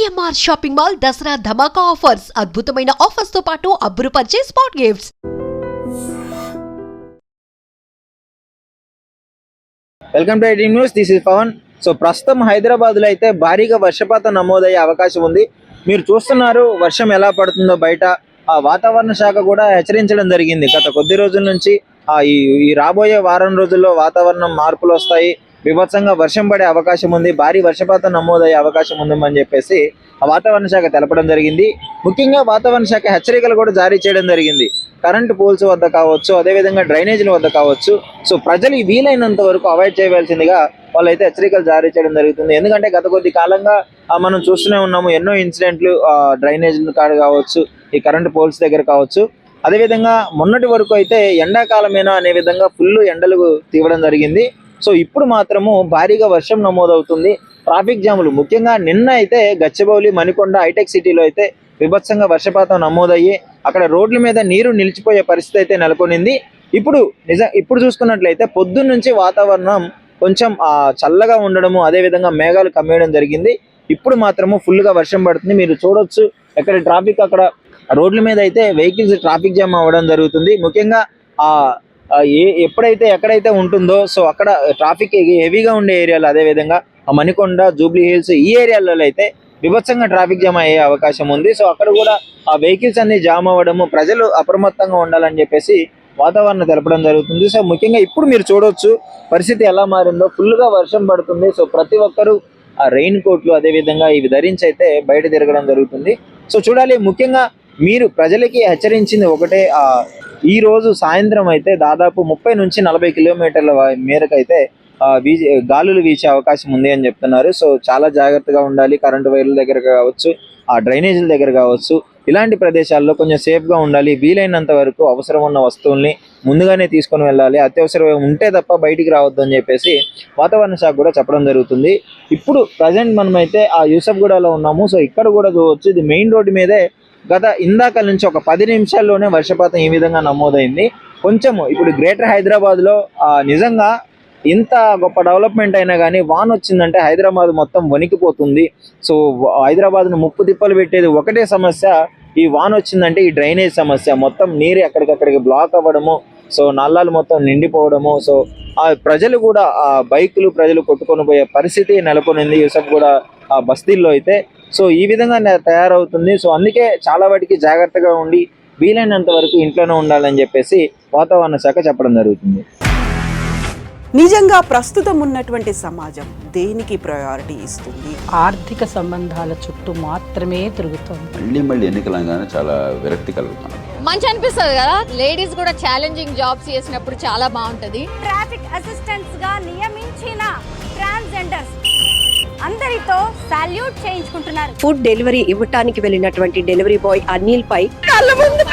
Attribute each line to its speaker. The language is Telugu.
Speaker 1: సిఎంఆర్ షాపింగ్ మాల్ దసరా ధమాకా ఆఫర్స్ అద్భుతమైన ఆఫర్స్ తో పాటు అబ్బురుపరిచే spot gifts.
Speaker 2: Welcome to IT news. This is Pawan. So ప్రస్తుతం హైదరాబాద్ లో అయితే భారీగా వర్షపాతం నమోదయ్యే అవకాశం ఉంది. మీరు చూస్తున్నారు వర్షం ఎలా పడుతుందో బయట. ఆ వాతావరణ శాఖ కూడా హెచ్చరించడం జరిగింది. గత కొద్ది రోజుల నుంచి ఈ రాబోయే వారం రోజుల్లో వాతావరణం మార్పులు వస్తాయి, విభత్సంగా వర్షం పడే అవకాశం ఉంది, భారీ వర్షపాతం నమోదయ్యే అవకాశం ఉందని చెప్పేసి ఆ వాతావరణ శాఖ తెలపడం జరిగింది. ముఖ్యంగా వాతావరణ శాఖ హెచ్చరికలు కూడా జారీ చేయడం జరిగింది. కరెంటు పోల్స్ వద్ద కావచ్చు, అదేవిధంగా డ్రైనేజీల వద్ద కావచ్చు. సో ప్రజలు వీలైనంత వరకు అవాయిడ్ చేయవలసిందిగా వాళ్ళైతే హెచ్చరికలు జారీ చేయడం జరుగుతుంది. ఎందుకంటే గత కొద్ది కాలంగా మనం చూస్తూనే ఉన్నాము ఎన్నో ఇన్సిడెంట్లు, డ్రైనేజీల కాడ కావచ్చు, ఈ కరెంటు పోల్స్ దగ్గర కావచ్చు. అదేవిధంగా మొన్నటి వరకు అయితే ఎండాకాలమేనా అనే విధంగా ఫుల్ ఎండలు తీవడం జరిగింది. సో ఇప్పుడు మాత్రము భారీగా వర్షం నమోదవుతుంది. ట్రాఫిక్ జాములు ముఖ్యంగా నిన్న అయితే గచ్చిబౌలి, మణికొండ, హైటెక్ సిటీలో అయితే విభత్సంగా వర్షపాతం నమోదయ్యి అక్కడ రోడ్ల మీద నీరు నిలిచిపోయే పరిస్థితి అయితే నెలకొనింది. ఇప్పుడు చూసుకున్నట్లయితే పొద్దున్న నుంచి వాతావరణం కొంచెం చల్లగా ఉండడము, అదేవిధంగా మేఘాలు కమ్మేయడం జరిగింది. ఇప్పుడు మాత్రము ఫుల్గా వర్షం పడుతుంది. మీరు చూడొచ్చు ఎక్కడ ట్రాఫిక్, అక్కడ రోడ్ల మీద అయితే వెహికల్స్ ట్రాఫిక్ జామ్ అవ్వడం జరుగుతుంది. ముఖ్యంగా ఎక్కడైతే ఉంటుందో సో అక్కడ ట్రాఫిక్ హెవీగా ఉండే ఏరియాలు, అదేవిధంగా మణికొండ, జూబ్లీ హిల్స్ ఈ ఏరియాలలో అయితే విభత్సంగా ట్రాఫిక్ జామ్ అయ్యే అవకాశం ఉంది. సో అక్కడ కూడా ఆ వెహికల్స్ అన్ని జామ్ అవ్వడము, ప్రజలు అప్రమత్తంగా ఉండాలని చెప్పేసి వాతావరణం తెలపడం జరుగుతుంది. సో ముఖ్యంగా ఇప్పుడు మీరు చూడవచ్చు పరిస్థితి ఎలా మారిందో. ఫుల్గా వర్షం పడుతుంది. సో ప్రతి ఒక్కరూ ఆ రెయిన్ కోట్లు అదేవిధంగా ఇవి ధరించి అయితే బయట తిరగడం జరుగుతుంది. సో చూడాలి. ముఖ్యంగా మీరు ప్రజలకి హెచ్చరించింది ఒకటే, ఈ రోజు సాయంత్రం అయితే దాదాపు 30 నుంచి 40 కిలోమీటర్ల మేరకు అయితే గాలులు వీచే అవకాశం ఉంది అని చెప్తున్నారు. సో చాలా జాగ్రత్తగా ఉండాలి. కరెంటు వైర్ల దగ్గర కావచ్చు, ఆ డ్రైనేజీల దగ్గర కావచ్చు, ఇలాంటి ప్రదేశాల్లో కొంచెం సేఫ్గా ఉండాలి. వీలైనంత వరకు అవసరం ఉన్న వస్తువుల్ని ముందుగానే తీసుకొని వెళ్ళాలి. అత్యవసరం ఉంటే తప్ప బయటికి రావద్దు అని చెప్పేసి వాతావరణ శాఖ కూడా చెప్పడం జరుగుతుంది. ఇప్పుడు ప్రజెంట్ మనమైతే ఆ యూసఫ్గూడలో ఉన్నాము. సో ఇక్కడ కూడా చూడవచ్చు, ఇది మెయిన్ రోడ్డు మీదే ఇందాక నుంచి ఒక 10 నిమిషాల్లోనే వర్షపాతం ఈ విధంగా నమోదైంది. కొంచెము ఇప్పుడు గ్రేటర్ హైదరాబాద్లో నిజంగా ఇంత గొప్ప డెవలప్మెంట్ అయినా కానీ వాన వచ్చిందంటే హైదరాబాద్ మొత్తం వణికిపోతుంది. సో హైదరాబాద్ను ముప్పు తిప్పలు పెట్టేది ఒకటే సమస్య, ఈ వాన వచ్చిందంటే ఈ డ్రైనేజ్ సమస్య. మొత్తం నీరు ఎక్కడికక్కడికి బ్లాక్ అవ్వడము, సో నల్లాలు మొత్తం నిండిపోవడము. సో ఆ ప్రజలు కూడా బైకులు ప్రజలు కొట్టుకొని పోయే పరిస్థితి నెలకొనింది యూసఫ్గూడ బస్తీల్లో అయితే. సో ఈ విధంగా తయారవుతుంది. సో అందుకే చాలా వాటికి జాగ్రత్తగా ఉండి వీలైనంత వరకు ఇంట్లోనే ఉండాలని చెప్పేసి వాతావరణ శాఖ చెప్పడం జరుగుతుంది.
Speaker 3: నిజంగా ప్రస్తుతం ఉన్నటువంటి సమాజం దేనికి ప్రయారిటీ ఇస్తుంది?
Speaker 4: ఆర్థిక సంబంధాల చుట్టూ మాత్రమే తిరుగుతుంది.
Speaker 5: మళ్ళీ ఎన్నికలంగానే చాలా విరక్తి కలుగుతుంది.
Speaker 6: మంచి అనిపిస్తుంది కదా, లేడీస్ కూడా ఛాలెంజింగ్ జాబ్స్ చేసినప్పుడు చాలా బాగుంటది.
Speaker 7: ట్రాఫిక్ అసిస్టెంట్స్ గా నియమించిన ట్రాన్స్జెండర్స్ అందరితో సాల్యూట్ చేయించుకుంటున్నారు.
Speaker 8: ఫుడ్ డెలివరీ ఇవ్వటానికి వెళ్ళినటువంటి డెలివరీ బాయ్ అనిల్ పై కళ్ళ ముందు